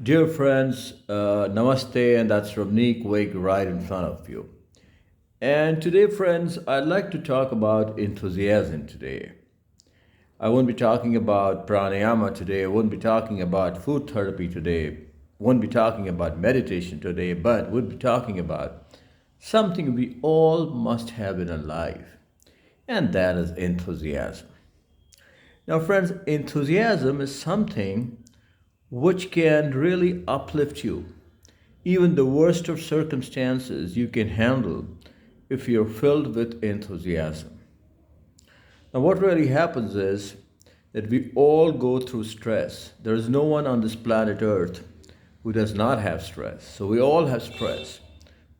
Dear friends, Namaste, and that's Ramneek Wig right in front of you. And today, friends, I'd like to talk about enthusiasm today. I won't be talking about pranayama today, I won't be talking about food therapy today, won't be talking about meditation today, but we'll be talking about something we all must have in our life, and that is enthusiasm. Now, friends, enthusiasm is something which can really uplift you. Even the worst of circumstances you can handle if you're filled with enthusiasm. Now, what really happens is that we all go through stress. There is no one on this planet Earth who does not have stress. So, we all have stress.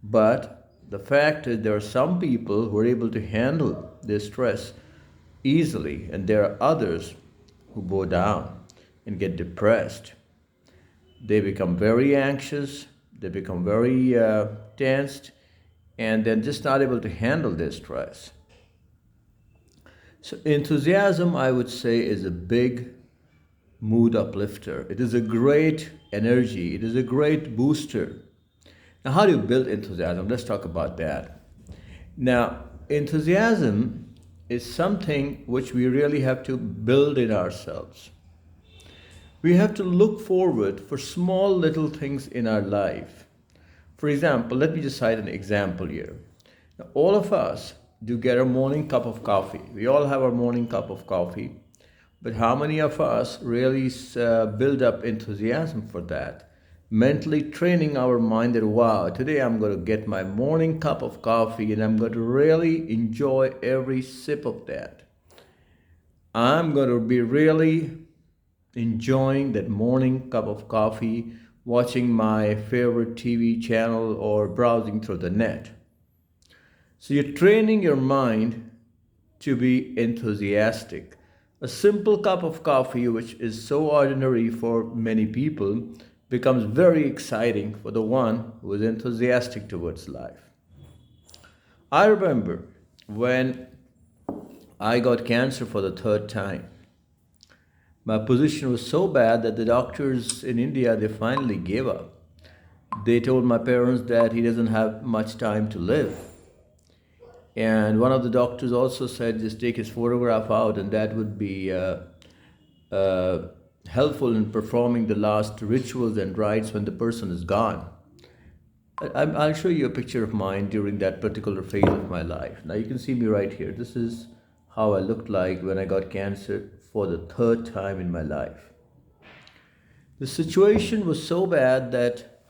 But the fact is, there are some people who are able to handle their stress easily, and there are others who go down and get depressed. They become very anxious, they become very tensed, and they're just not able to handle their stress. So, enthusiasm, I would say, is a big mood uplifter. It is a great energy, it is a great booster. Now, how do you build enthusiasm? Let's talk about that. Now, enthusiasm is something which we really have to build in ourselves. We have to look forward for small little things in our life. For example, let me just cite an example here. Now, all of us do get our morning cup of coffee. We all have our morning cup of coffee. But how many of us really build up enthusiasm for that? Mentally training our mind that, wow, today I'm going to get my morning cup of coffee and I'm going to really enjoy every sip of that. I'm going to be really enjoying that morning cup of coffee, watching my favorite TV channel, or browsing through the net. So you're training your mind to be enthusiastic. A simple cup of coffee, which is so ordinary for many people, becomes very exciting for the one who is enthusiastic towards life. I remember when I got cancer for the third time. My position was so bad that the doctors in India they finally gave up. They told my parents that he doesn't have much time to live. And one of the doctors also said just take his photograph out and that would be uh, helpful in performing the last rituals and rites when the person is gone. I'll show you a picture of mine during that particular phase of my life. Now you can see me right here. This is how I looked like when I got cancer for the third time in my life. The situation was so bad that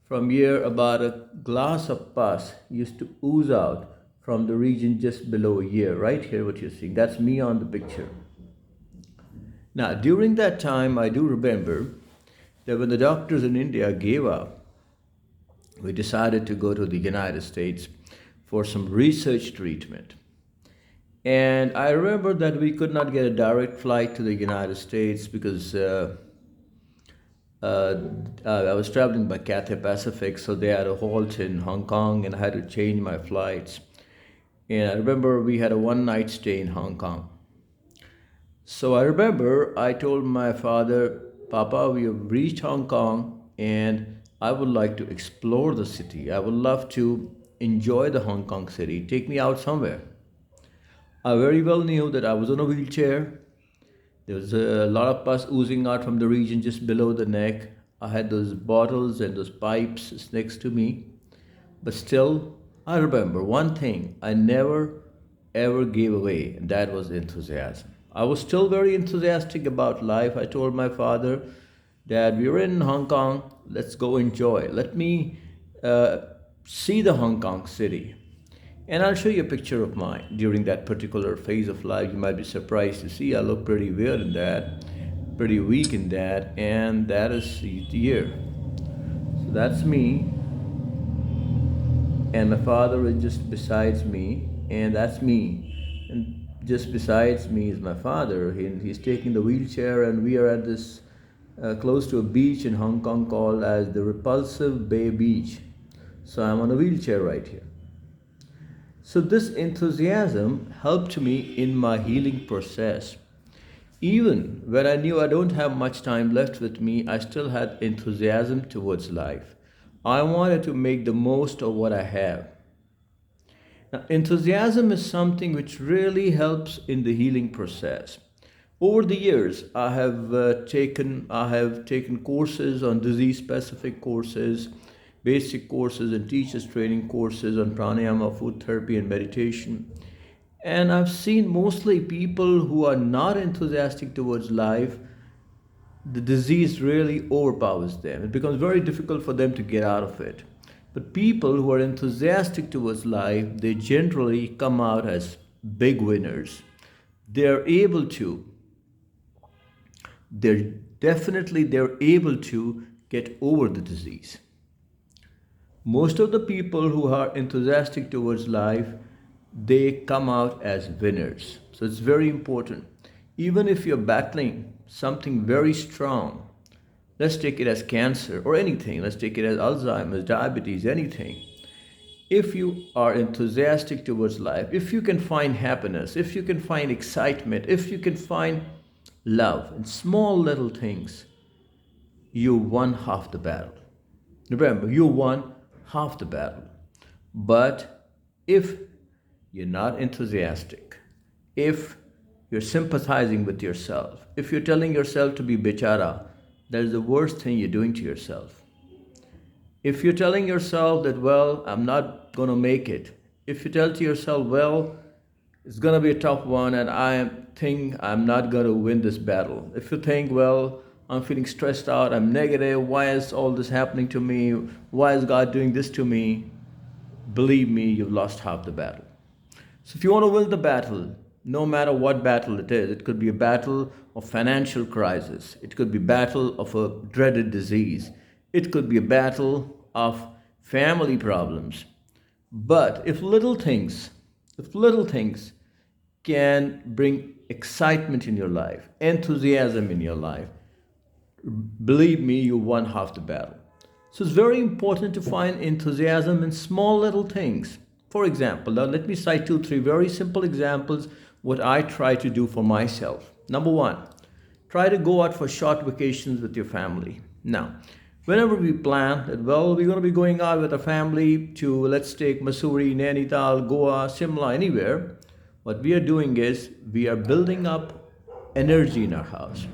from here about a glass of pus used to ooze out from the region just below here, right here, what you're seeing. That's me on the picture. Now, during that time, I do remember that when the doctors in India gave up, we decided to go to the United States for some research treatment. And I remember that we could not get a direct flight to the United States because uh, I was traveling by Cathay Pacific, so they had a halt in Hong Kong and I had to change my flights. And I remember we had a one night stay in Hong Kong. So I remember I told my father, Papa, we have reached Hong Kong and I would like to explore the city. I would love to enjoy the Hong Kong city. Take me out somewhere. I very well knew that I was on a wheelchair. There was a lot of pus oozing out from the region just below the neck. I had those bottles and those pipes next to me. But still, I remember one thing I never ever gave away, and that was enthusiasm. I was still very enthusiastic about life. I told my father, Dad, we're in Hong Kong, let's go enjoy. Let me uh, see the Hong Kong city. And I'll show you a picture of mine during that particular phase of life. You might be surprised to see I look pretty weird in that, pretty weak in that, and that is the year. So that's me, and my father is just besides me, and that's me. And just besides me is my father. He's taking the wheelchair, and we are at this close to a beach in Hong Kong called as the Repulsive Bay Beach. So I'm on a wheelchair right here. So this enthusiasm helped me in my healing process. Even when I knew I don't have much time left with me, I still had enthusiasm towards life. I wanted to make the most of what I have. Now, enthusiasm is something which really helps in the healing process. Over the years, I have taken courses on disease specific courses, basic courses, and teachers training courses on pranayama, food therapy, and meditation. And I've seen mostly people who are not enthusiastic towards life, the disease really overpowers them. It becomes very difficult for them to get out of it. But people who are enthusiastic towards life, they generally come out as big winners. They're able to, they're able to get over the disease. Most of the people who are enthusiastic towards life, they come out as winners. So it's very important. Even if you're battling something very strong, let's take it as cancer or anything, let's take it as Alzheimer's, diabetes, anything. If you are enthusiastic towards life, if you can find happiness, if you can find excitement, if you can find love in small little things, you won half the battle. Remember, you won half the battle. But if you're not enthusiastic, if you're sympathizing with yourself, if you're telling yourself to be bichara, that is the worst thing you're doing to yourself. If you're telling yourself that, well, I'm not going to make it, if you tell to yourself, well, it's going to be a tough one and I think I'm not going to win this battle. If you think, well, I'm feeling stressed out, I'm negative, why is all this happening to me? Why is God doing this to me? Believe me, you've lost half the battle. So if you want to win the battle, no matter what battle it is, it could be a battle of financial crisis, it could be battle of a dreaded disease, it could be a battle of family problems. But if little things can bring excitement in your life, enthusiasm in your life, believe me, you won half the battle. So it's very important to find enthusiasm in small little things. For example, now let me cite two, three very simple examples what I try to do for myself. Number one, try to go out for short vacations with your family. Now, whenever we plan that, well, we're going to be going out with a family to, let's take Missouri, Nainital, Goa, Simla, anywhere, what we are doing is we are building up energy in our house.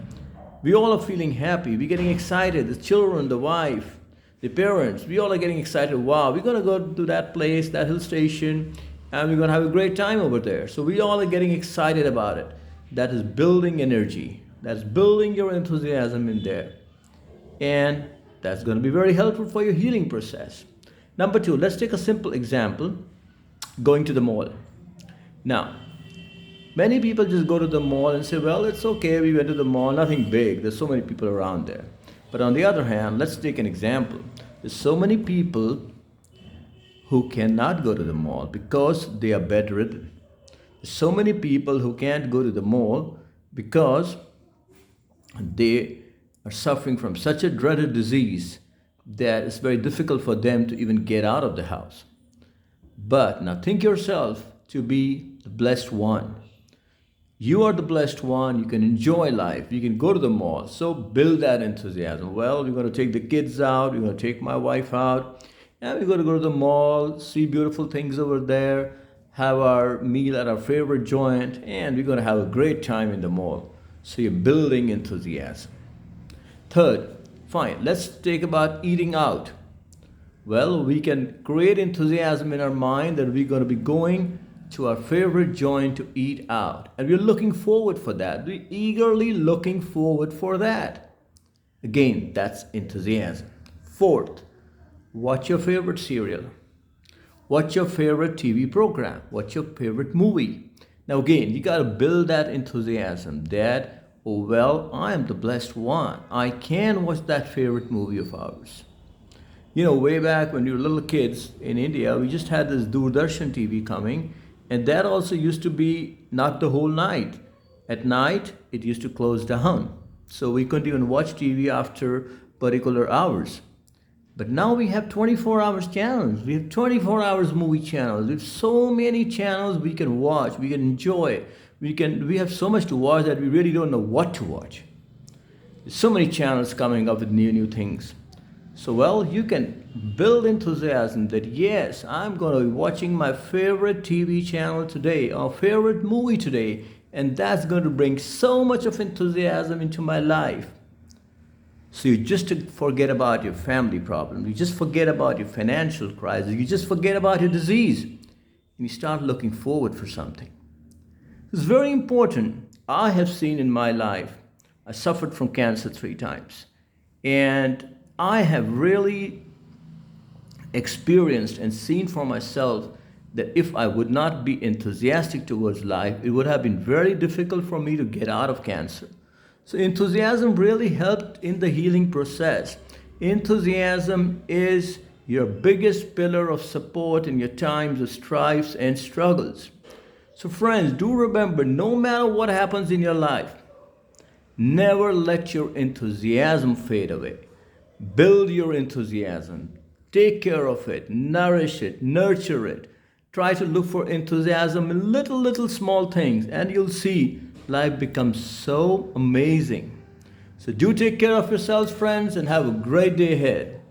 We all are feeling happy. We're getting excited. The children, the wife, the parents, we all are getting excited. Wow, we're going to go to that place, that hill station, and we're going to have a great time over there. So we all are getting excited about it. That is building energy. That's building your enthusiasm in there. And that's going to be very helpful for your healing process. Number two, let's take a simple example, going to the mall. Now, many people just go to the mall and say, well, it's okay, we went to the mall, nothing big, there's so many people around there. But on the other hand, let's take an example. There's so many people who cannot go to the mall because they are bedridden. There's so many people who can't go to the mall because they are suffering from such a dreaded disease that it's very difficult for them to even get out of the house. But now think yourself to be the blessed one. You are the blessed one. You can enjoy life. You can go to the mall. So build that enthusiasm. Well, we're going to take the kids out. We're going to take my wife out. And we're going to go to the mall, see beautiful things over there, have our meal at our favorite joint, and we're going to have a great time in the mall. So you're building enthusiasm. Third, fine, let's take about eating out. Well, we can create enthusiasm in our mind that we're going to be going to our favorite joint to eat out. And we're looking forward for that. We're eagerly looking forward for that. Again, that's enthusiasm. Fourth, watch your favorite serial. Watch your favorite TV program. Watch your favorite movie. Now again, you got to build that enthusiasm that, oh well, I am the blessed one. I can watch that favorite movie of ours. You know, way back when we were little kids in India, we just had this Doordarshan TV coming, and that also used to be not the whole night. At night, it used to close down. So we couldn't even watch TV after particular hours. But now we have 24 hours channels. We have 24 hours movie channels. We have so many channels we can watch, we can enjoy. We have so much to watch that we really don't know what to watch. There's so many channels coming up with new things. So well, you can build enthusiasm that yes, I'm going to be watching my favorite TV channel today or favorite movie today, and that's going to bring so much of enthusiasm into my life. So you just forget about your family problems, you just forget about your financial crisis, you just forget about your disease, and you start looking forward for something. It's very important. I have seen in my life, I suffered from cancer 3 times, and I have really experienced and seen for myself that if I would not be enthusiastic towards life, it would have been very difficult for me to get out of cancer. So, enthusiasm really helped in the healing process. Enthusiasm is your biggest pillar of support in your times of strifes and struggles. So, friends, do remember no matter what happens in your life, never let your enthusiasm fade away. Build your enthusiasm, take care of it, nourish it, nurture it. Try to look for enthusiasm in little small things, and you'll see life becomes so amazing. So, do take care of yourselves, friends, and have a great day ahead.